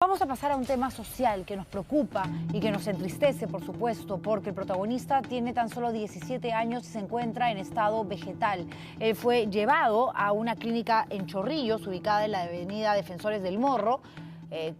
Vamos a pasar a un tema social que nos preocupa y que nos entristece, por supuesto, porque el protagonista tiene tan solo 17 años y se encuentra en estado vegetal. Él fue llevado a una clínica en Chorrillos, ubicada en la avenida Defensores del Morro,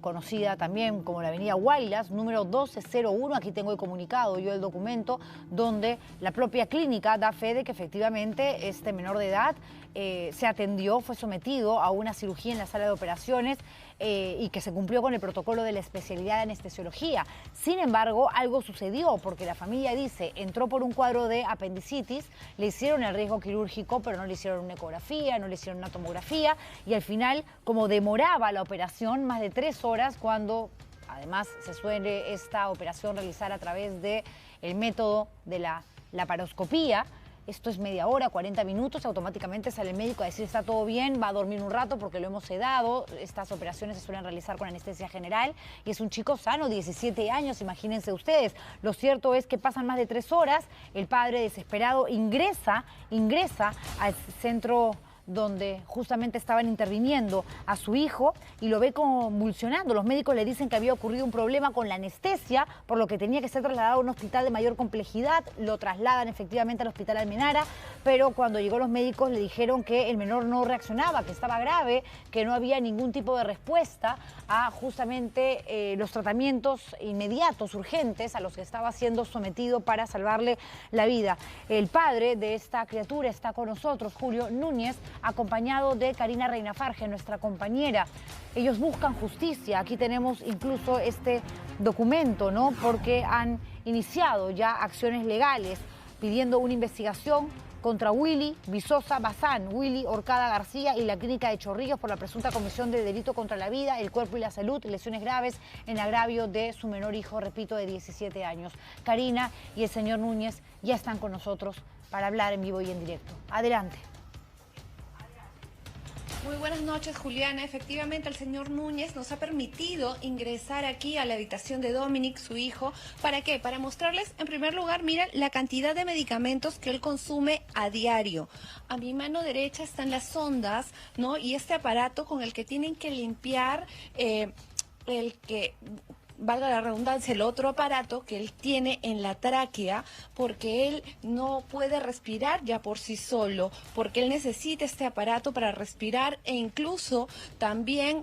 conocida también como la avenida Huaylas, número 1201. Aquí tengo el comunicado, yo el documento, donde la propia clínica da fe de que efectivamente este menor de edad se atendió, fue sometido a una cirugía en la sala de operaciones y que se cumplió con el protocolo de la especialidad de anestesiología. Sin embargo, algo sucedió porque la familia dice, entró por un cuadro de apendicitis, le hicieron el riesgo quirúrgico, pero no le hicieron una ecografía, no le hicieron una tomografía y al final, como demoraba la operación más de 3 horas, cuando además se suele esta operación realizar a través del método de la laparoscopía. Esto es media hora, 40 minutos, automáticamente sale el médico a decir está todo bien, va a dormir un rato porque lo hemos sedado. Estas operaciones se suelen realizar con anestesia general y es un chico sano, 17 años, imagínense ustedes. Lo cierto es que pasan más de 3 horas, el padre desesperado ingresa al centro donde justamente estaban interviniendo a su hijo y lo ve convulsionando. Los médicos le dicen que había ocurrido un problema con la anestesia, por lo que tenía que ser trasladado a un hospital de mayor complejidad. Lo trasladan efectivamente al hospital Almenara, pero cuando llegó los médicos le dijeron que el menor no reaccionaba, que estaba grave, que no había ningún tipo de respuesta a justamente los tratamientos inmediatos, urgentes, a los que estaba siendo sometido para salvarle la vida. El padre de esta criatura está con nosotros, Julio Núñez, acompañado de Karina Reinafarge, nuestra compañera. Ellos buscan justicia. Aquí tenemos incluso este documento, ¿no? Porque han iniciado ya acciones legales pidiendo una investigación contra Willy Vizosa Bazán, Willy Orcada García y la clínica de Chorrillos por la presunta comisión de delito contra la vida, el cuerpo y la salud, lesiones graves en agravio de su menor hijo, repito, de 17 años. Karina y el señor Núñez ya están con nosotros para hablar en vivo y en directo. Adelante. Muy buenas noches, Juliana. Efectivamente, el señor Núñez nos ha permitido ingresar aquí a la habitación de Dominic, su hijo. ¿Para qué? Para mostrarles, en primer lugar, miren la cantidad de medicamentos que él consume a diario. A mi mano derecha están las sondas, ¿no? Y este aparato con el que tienen que limpiar valga la redundancia, el otro aparato que él tiene en la tráquea, porque él no puede respirar ya por sí solo, porque él necesita este aparato para respirar e incluso también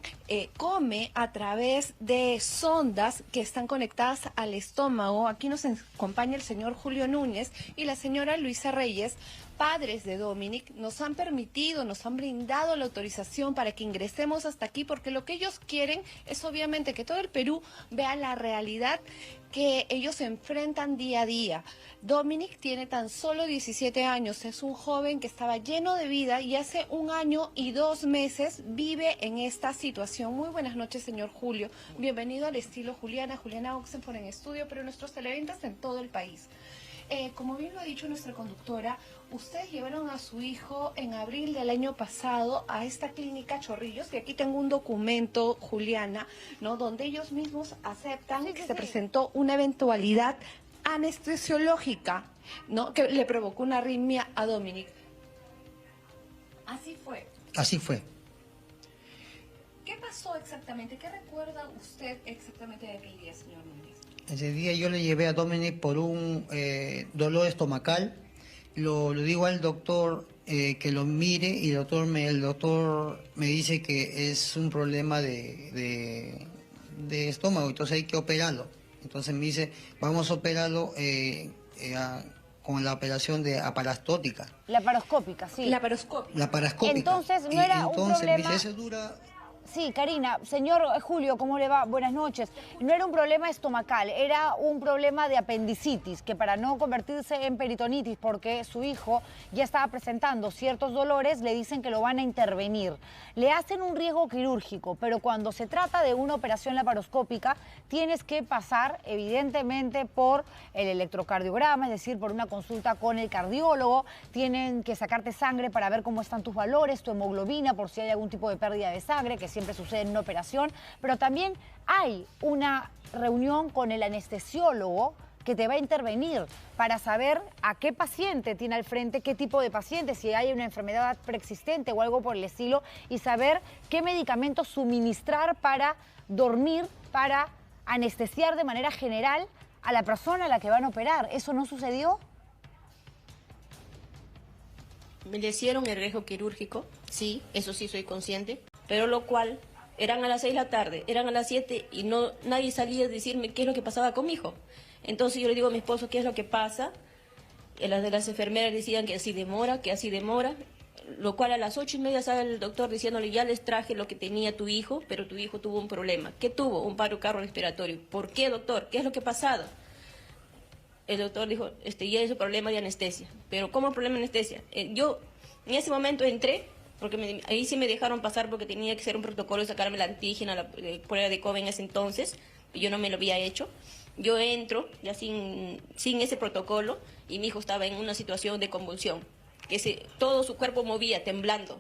come a través de sondas que están conectadas al estómago. Aquí nos acompaña el señor Julio Núñez y la señora Luisa Reyes, padres de Dominic. Nos han permitido, nos han brindado la autorización para que ingresemos hasta aquí, porque lo que ellos quieren es obviamente que todo el Perú vea la realidad que ellos se enfrentan día a día. Dominic tiene tan solo 17 años, es un joven que estaba lleno de vida y hace 1 año y 2 meses vive en esta situación. Muy buenas noches, señor Julio. Bienvenido al estilo Juliana, Juliana Oxenford en estudio, pero nuestros televentas en todo el país. Como bien lo ha dicho nuestra conductora, ustedes llevaron a su hijo en abril del año pasado a esta clínica Chorrillos, y aquí tengo un documento, Juliana, ¿no? Donde ellos mismos aceptan que se presentó una eventualidad anestesiológica, ¿no? Que le provocó una arritmia a Dominic. Así fue. Así fue. ¿Qué pasó exactamente? ¿Qué recuerda usted exactamente de aquel día, señor Núñez? Ese día yo le llevé a Dominic por un dolor estomacal. Lo digo al doctor que lo mire y el doctor me dice que es un problema de estómago, entonces hay que operarlo. Entonces me dice, vamos a operarlo con la operación de aparastótica. Laparoscópica, sí. Laparoscópica. Entonces no era un problema... Me dice, eso dura... Sí, Karina. Señor Julio, ¿cómo le va? Buenas noches. No era un problema estomacal, era un problema de apendicitis, que para no convertirse en peritonitis, porque su hijo ya estaba presentando ciertos dolores, le dicen que lo van a intervenir. Le hacen un riesgo quirúrgico, pero cuando se trata de una operación laparoscópica, tienes que pasar, evidentemente, por el electrocardiograma, es decir, por una consulta con el cardiólogo. Tienen que sacarte sangre para ver cómo están tus valores, tu hemoglobina, por si hay algún tipo de pérdida de sangre, que siempre sucede en una operación, pero también hay una reunión con el anestesiólogo que te va a intervenir para saber a qué paciente tiene al frente, qué tipo de paciente, si hay una enfermedad preexistente o algo por el estilo, y saber qué medicamentos suministrar para dormir para anestesiar de manera general a la persona a la que van a operar. ¿Eso no sucedió? Me le hicieron el riesgo quirúrgico, sí, eso sí soy consciente, pero lo cual eran a las 6 de la tarde, eran a las 7 y no nadie salía a decirme qué es lo que pasaba con mi hijo. Entonces yo le digo a mi esposo qué es lo que pasa. Las de las enfermeras decían que así demora, lo cual a las 8:30 sale el doctor diciéndole ya les traje lo que tenía tu hijo, pero tu hijo tuvo un problema. ¿Qué tuvo? Un paro cardiorrespiratorio. ¿Por qué, doctor? ¿Qué es lo que ha pasado? El doctor dijo, ya es un problema de anestesia. ¿Pero cómo problema de anestesia? Yo en ese momento entré, porque ahí sí me dejaron pasar porque tenía que hacer un protocolo de sacarme la antígena, la prueba de COVID en ese entonces, yo no me lo había hecho. Yo entro ya sin ese protocolo y mi hijo estaba en una situación de convulsión, que todo su cuerpo movía, temblando.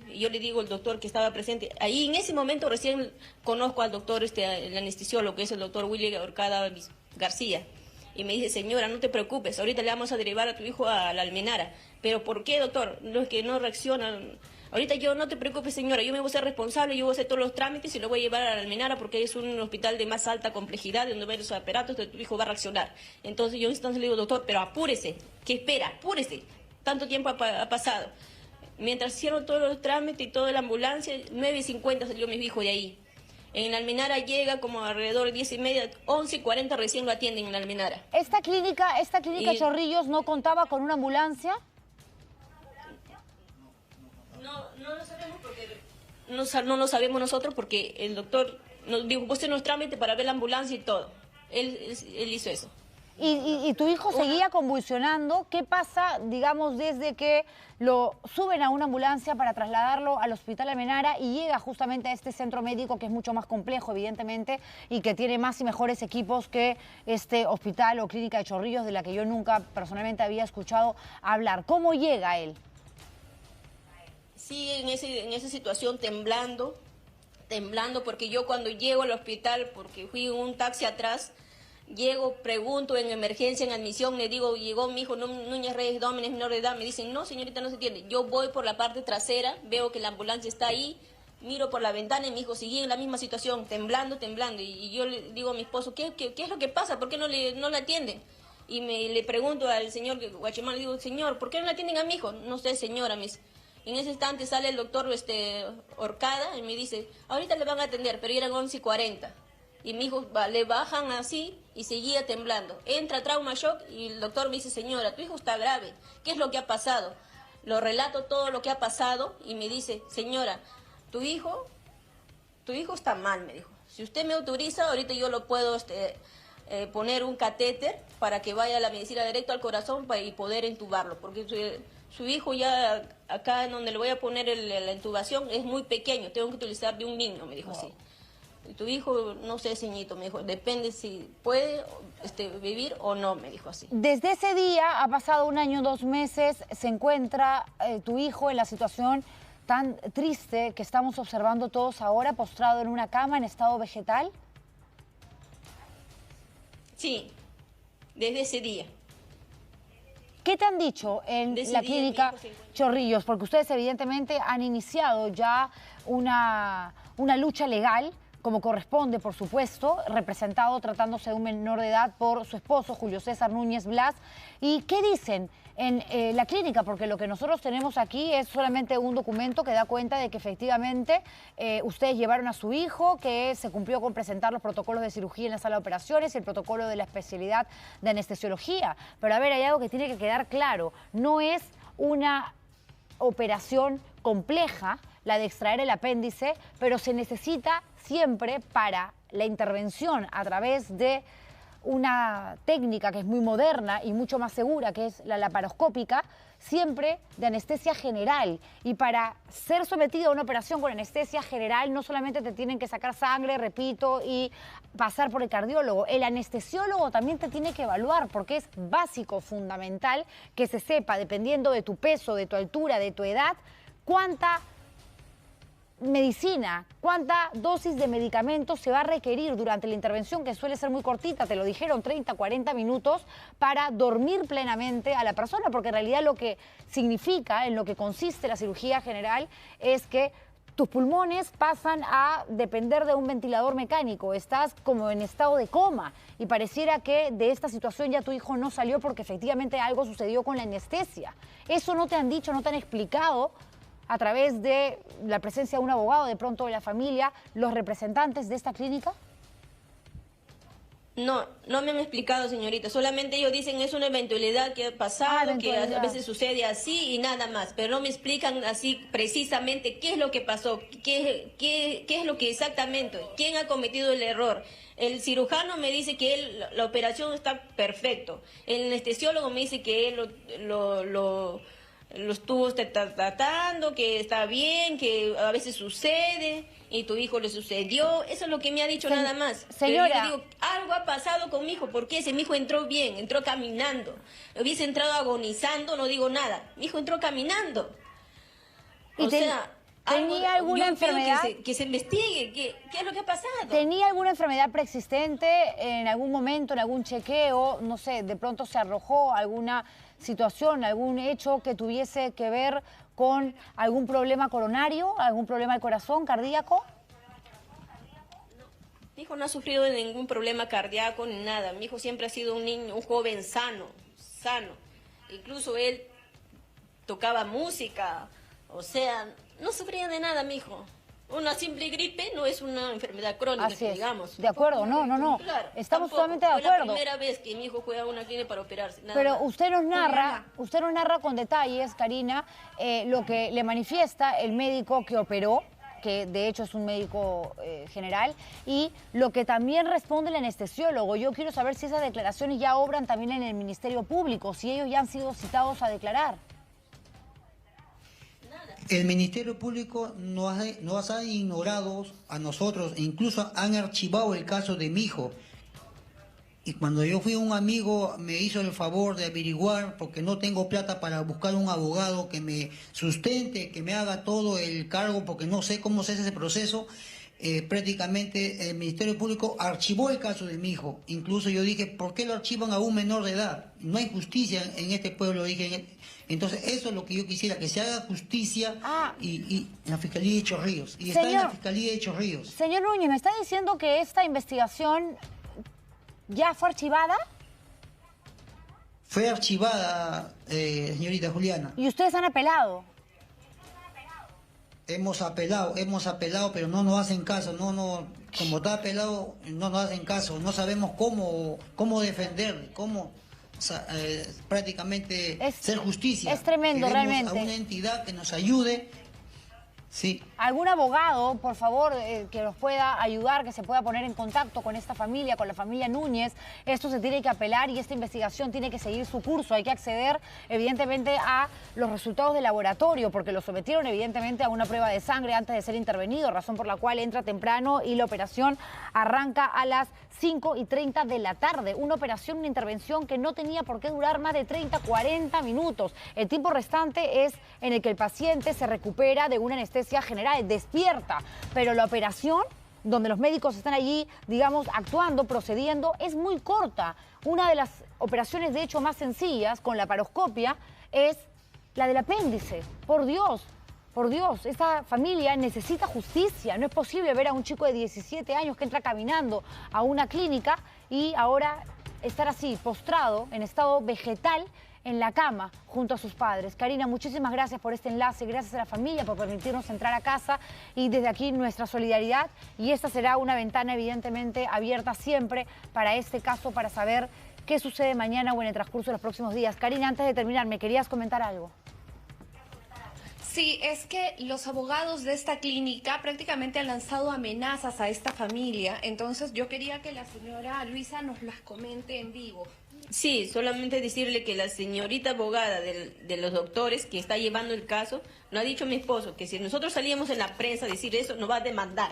Y yo le digo al doctor que estaba presente, ahí en ese momento recién conozco al doctor, el anestesiólogo, que es el doctor Willy Orcada García. Y me dice, señora, no te preocupes, ahorita le vamos a derivar a tu hijo a la Almenara. ¿Pero por qué, doctor? No es que no reaccionan. Ahorita no te preocupes, señora, yo me voy a ser responsable, yo voy a hacer todos los trámites y lo voy a llevar a la Almenara porque es un hospital de más alta complejidad, donde varios aparatos, tu hijo va a reaccionar. Entonces yo le digo, doctor, pero apúrese, ¿qué espera? Apúrese, tanto tiempo ha pasado. Mientras hicieron todos los trámites y toda la ambulancia, 9:50 salió mi hijo de ahí. En la Almenara llega como alrededor de 10:30, 11:40 recién lo atienden en la Almenara. ¿Esta clínica Chorrillos no contaba con una ambulancia? No lo sabemos porque no lo sabemos nosotros porque el doctor nos dijo, usted nos trámite para ver la ambulancia y todo. Él hizo eso. Y tu hijo seguía convulsionando. ¿Qué pasa, digamos, desde que lo suben a una ambulancia para trasladarlo al Hospital Almenara y llega justamente a este centro médico que es mucho más complejo, evidentemente, y que tiene más y mejores equipos que este hospital o clínica de Chorrillos, de la que yo nunca personalmente había escuchado hablar? ¿Cómo llega él? Sí, en esa situación temblando, porque yo cuando llego al hospital, porque fui en un taxi atrás, llego, pregunto en emergencia, en admisión, le digo, llegó mi hijo Núñez Reyes Dómenes, menor de edad, me dicen, no señorita, no se entiende. Yo voy por la parte trasera, veo que la ambulancia está ahí, miro por la ventana y mi hijo sigue en la misma situación, temblando, y yo le digo a mi esposo, ¿qué es lo que pasa? ¿Por qué no le atienden? Y le pregunto al señor Guachimán, le digo, señor, ¿por qué no le atienden a mi hijo? No sé, señora, en ese instante sale el doctor Orcada y me dice, ahorita le van a atender, pero eran 11:40. Y mi hijo le bajan así y seguía temblando. Entra trauma shock y el doctor me dice, señora, tu hijo está grave. ¿Qué es lo que ha pasado? Lo relato todo lo que ha pasado y me dice, señora, tu hijo está mal, me dijo. Si usted me autoriza, ahorita yo lo puedo poner un catéter para que vaya la medicina directo al corazón y poder entubarlo. Porque su hijo ya acá en donde le voy a poner la intubación es muy pequeño. Tengo que utilizar de un niño, me dijo así. Tu hijo, no sé, señito, me dijo, depende si puede vivir o no, me dijo así. Desde ese día, ha pasado 1 año, 2 meses, se encuentra tu hijo en la situación tan triste que estamos observando todos ahora, postrado en una cama en estado vegetal. Sí, desde ese día. ¿Qué te han dicho en la clínica Chorrillos? Porque ustedes evidentemente han iniciado ya una lucha legal, como corresponde, por supuesto, representado, tratándose de un menor de edad, por su esposo, Julio César Núñez Blas. ¿Y qué dicen en la clínica? Porque lo que nosotros tenemos aquí es solamente un documento que da cuenta de que efectivamente ustedes llevaron a su hijo, que se cumplió con presentar los protocolos de cirugía en la sala de operaciones y el protocolo de la especialidad de anestesiología. Pero a ver, hay algo que tiene que quedar claro. No es una operación compleja la de extraer el apéndice, pero se necesita siempre para la intervención a través de una técnica que es muy moderna y mucho más segura, que es la laparoscópica, siempre de anestesia general. Y para ser sometido a una operación con anestesia general no solamente te tienen que sacar sangre, repito, y pasar por el cardiólogo. El anestesiólogo también te tiene que evaluar, porque es básico, fundamental, que se sepa, dependiendo de tu peso, de tu altura, de tu edad, cuánta medicina, cuánta dosis de medicamentos se va a requerir durante la intervención, que suele ser muy cortita, te lo dijeron, 30, 40 minutos, para dormir plenamente a la persona, porque en realidad lo que significa, en lo que consiste la cirugía general, es que tus pulmones pasan a depender de un ventilador mecánico, estás como en estado de coma y pareciera que de esta situación ya tu hijo no salió porque efectivamente algo sucedió con la anestesia. ¿Eso no te han dicho, no te han explicado a través de la presencia de un abogado, de pronto de la familia, los representantes de esta clínica? No, no me han explicado, señorita. Solamente ellos dicen es una eventualidad que ha pasado, que a veces sucede así y nada más. Pero no me explican así precisamente qué es lo que pasó, qué es lo que exactamente, quién ha cometido el error. El cirujano me dice que la operación está perfecto. El anestesiólogo me dice que él lo estuvo tratando, que está bien, que a veces sucede y tu hijo le sucedió. Eso es lo que me ha dicho nada más. Señora, pero yo digo, algo ha pasado con mi hijo. ¿Por qué? Si mi hijo entró bien, entró caminando. Hubiese entrado agonizando, no digo nada. Mi hijo entró caminando. O sea, ¿tenía alguna enfermedad? Que se investigue, ¿qué es lo que ha pasado? ¿Tenía alguna enfermedad preexistente en algún momento, en algún chequeo? No sé, de pronto se arrojó alguna situación, algún hecho que tuviese que ver con algún problema coronario, algún problema del corazón, cardíaco. Mi hijo no ha sufrido de ningún problema cardíaco ni nada. Mi hijo siempre ha sido un niño, un joven sano. Incluso él tocaba música, o sea, no sufría de nada mi hijo. Una simple gripe no es una enfermedad crónica, Así es. Digamos. De acuerdo, no. Claro, estamos tampoco. totalmente de acuerdo. Fue la primera vez que mi hijo fue a una clínica para operarse. Pero más. usted nos narra con detalles, Karina, lo que le manifiesta el médico que operó, que de hecho es un médico general, y lo que también responde el anestesiólogo. Yo quiero saber si esas declaraciones ya obran también en el Ministerio Público, si ellos ya han sido citados a declarar. El Ministerio Público nos ha ignorado a nosotros e incluso han archivado el caso de mi hijo. Y cuando yo fui a un amigo me hizo el favor de averiguar, porque no tengo plata para buscar un abogado que me sustente, que me haga todo el cargo, porque no sé cómo se hace ese proceso. Prácticamente el Ministerio Público archivó el caso de mi hijo. Incluso yo dije, ¿por qué lo archivan a un menor de edad? No hay justicia en este pueblo, dije. Entonces eso es lo que yo quisiera, que se haga justicia y en la Fiscalía de Chorrillos. Y está en la Fiscalía de Chorrillos. Señor Núñez, ¿me está diciendo que esta investigación ya fue archivada? Fue archivada, señorita Juliana. ¿Y ustedes han apelado? Hemos apelado, pero no nos hacen caso, como está apelado, no nos hacen caso, no sabemos cómo defender, cómo prácticamente ser justicia. Es tremendo, queremos realmente. A una entidad que nos ayude. Sí. ¿Algún abogado, por favor, que nos pueda ayudar, que se pueda poner en contacto con esta familia, con la familia Núñez? Esto se tiene que apelar y esta investigación tiene que seguir su curso. Hay que acceder, evidentemente, a los resultados del laboratorio, porque lo sometieron, evidentemente, a una prueba de sangre antes de ser intervenido, razón por la cual entra temprano y la operación arranca a las 5:30 de la tarde. Una operación, una intervención que no tenía por qué durar más de 30, 40 minutos. El tiempo restante es en el que el paciente se recupera de una anestesia general, despierta, pero la operación, donde los médicos están allí, digamos, actuando, procediendo, es muy corta. Una de las operaciones, de hecho, más sencillas, con la paroscopia, es la del apéndice. Por Dios, esta familia necesita justicia. No es posible ver a un chico de 17 años que entra caminando a una clínica y ahora estar así, postrado, en estado vegetal, en la cama, junto a sus padres. Karina, muchísimas gracias por este enlace, gracias a la familia por permitirnos entrar a casa y desde aquí nuestra solidaridad, y esta será una ventana evidentemente abierta siempre para este caso, para saber qué sucede mañana o en el transcurso de los próximos días. Karina, antes de terminar, ¿me querías comentar algo? Sí, es que los abogados de esta clínica prácticamente han lanzado amenazas a esta familia, entonces yo quería que la señora Luisa nos las comente en vivo. Sí, solamente decirle que la señorita abogada de los doctores que está llevando el caso, nos ha dicho mi esposo que si nosotros salíamos en la prensa a decir eso, nos va a demandar.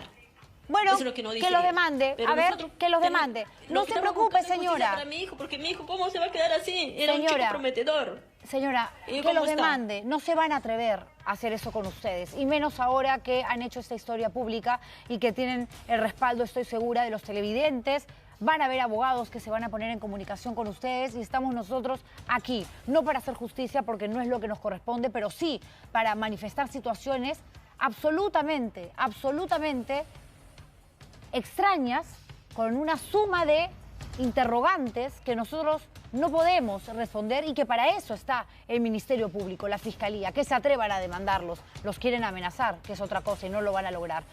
Bueno, eso es lo que, que los demande, pero a ver, que los demande. No se preocupe, señora. Para mi hijo, porque mi hijo, ¿cómo se va a quedar así? Era un chico prometedor. Señora, que los demande, no se van a atrever a hacer eso con ustedes, y menos ahora que han hecho esta historia pública y que tienen el respaldo, estoy segura, de los televidentes. Van a haber abogados que se van a poner en comunicación con ustedes y estamos nosotros aquí, no para hacer justicia porque no es lo que nos corresponde, pero sí para manifestar situaciones absolutamente extrañas, con una suma de interrogantes que nosotros no podemos responder y que para eso está el Ministerio Público, la Fiscalía, que se atrevan a demandarlos. Los quieren amenazar, que es otra cosa, y no lo van a lograr.